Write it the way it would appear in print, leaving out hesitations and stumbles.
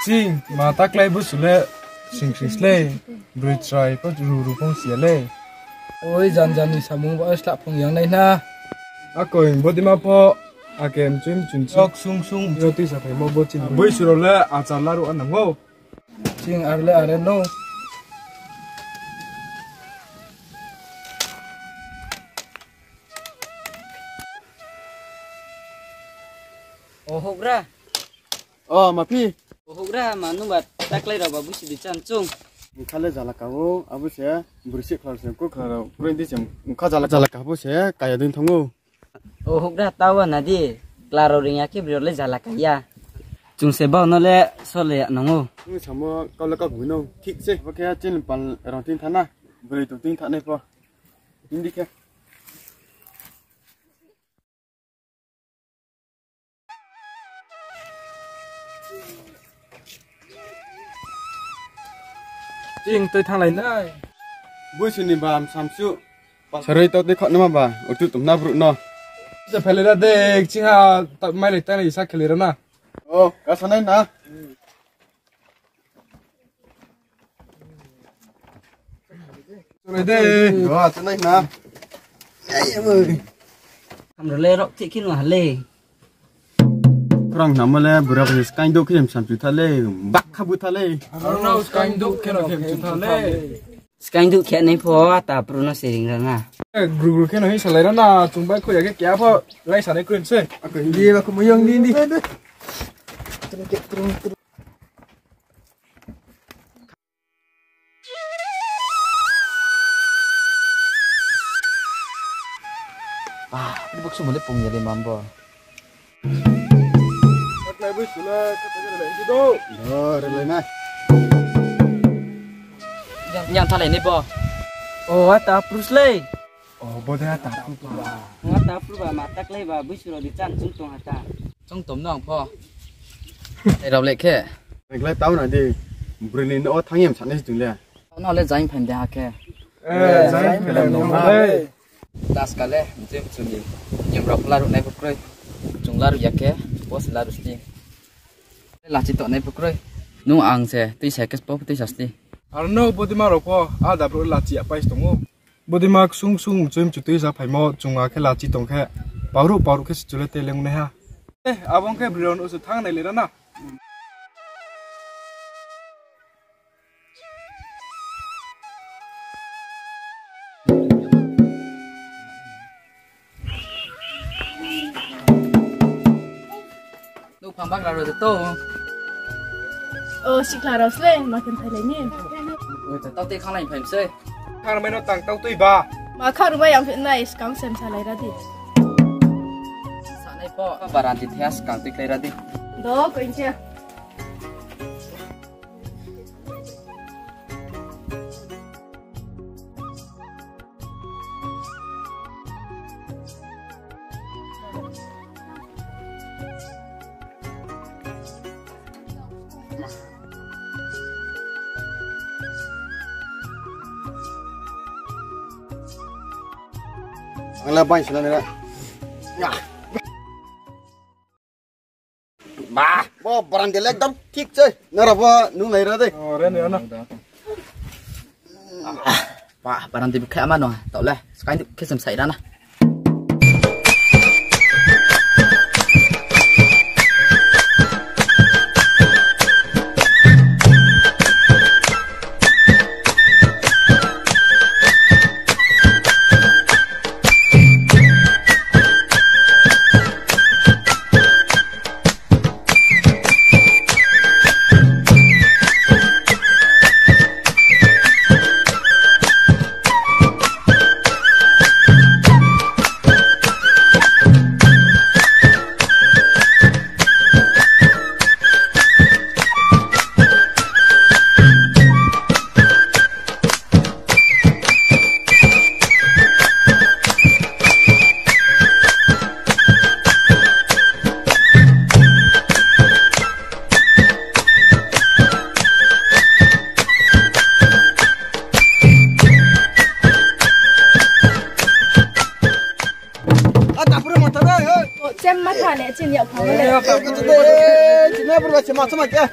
Sing, mata klay bus le, sing le, bridge try pa ruru pong siya le. Ôi dần dần thì sao muốn bỏ slap phong yang này na. Ako yung body ma po, akem chim chun chok sung sung. Roti sa pay mo bochin. Boy suro le, acha laro anang mo. Sing arle are no. Oh hukra. Oh mapi. Oh hukra manu bat taklay ra babu si dicancung. Khale jala kawo abu se bersih khar se ko khar kurendi sem kha jala kawo se kaya din thongo. Oh hukra tawa nadi claro ring yaki briole jala kaya. Chung se ba no le sole nango. Ni samo kala ka guno thik se ba kya chin pal rong tin thana bri tu tin thane po. Indi ke Sing tôi thang lại nơi. bu sini bam samsu sarai to de khat nama ba utu tum na bru no. Sa phele ra de ching ha ta mai le ta le sa khele ra na. Oh ka sanai na. Rồi de. Wa sanai na. Ai ơi. Kam le rok ti kin wa le. Kurang nama le berak ni skai do kem samsu thale bak khabu thale. Arno sky do keno kem chu tha le. Skai du khe nei pho ta pruno sering ra na. Gru gru keno hi sa le ra na, chung bai ko ya ke kya pho lai sa ne kren se. Aku hindi ba kumuyong ni. Ini bakso mulai pung jadi mambo. Klay bus le, ka ta le ji do. Rồi rồi này. Yang thalai nei po. Oh ata prus le. Oh bo da ta pu ba. Ngata pru ba ma taklay ba bu suro dicancung tong hata. Trong tấm nòng po. Để đọc lệ khe. Này lại tao này đi. Brilin ở thang em sẵn đấy chúng le. Nó lên danh phần đa khe. Zai phele no le. Das kale, jem suni. Jem rok laru nai pukroy. Chung laru yake, bos laru sti. La chito nai pukroy. Nu ang se, ti se kes pop ti sasti. Arno body ma ro pho, a da pro la chi a pai tongo. Body ma sung sung chim chu ti sa phai mo chunga khe la chi tong khe. Paru khe chule te leng ne ha. Abong khe brilon usu thang nai le ra na. Nu phang bak laru to. Oh, si Clara Slay, makan Thailand ni. Ôi tao tê khang lại phải chơi. Thang mai no tang tau tui ba. Makan rumah yang fit nice, kang sem salai radit. Sa này po, baran ti thias kang tik lai ra đi. Do, ko inche. Ang labay sila nila. Ba, bo barang dia ekdam ठीक छै नरा bo nu ngai ra dei. Oh re ne na. Wah, baran ti khai ama no. Tao le, skai ti ke sem sai ra na. Cem mata le, cem yau pang le. baca macam macam.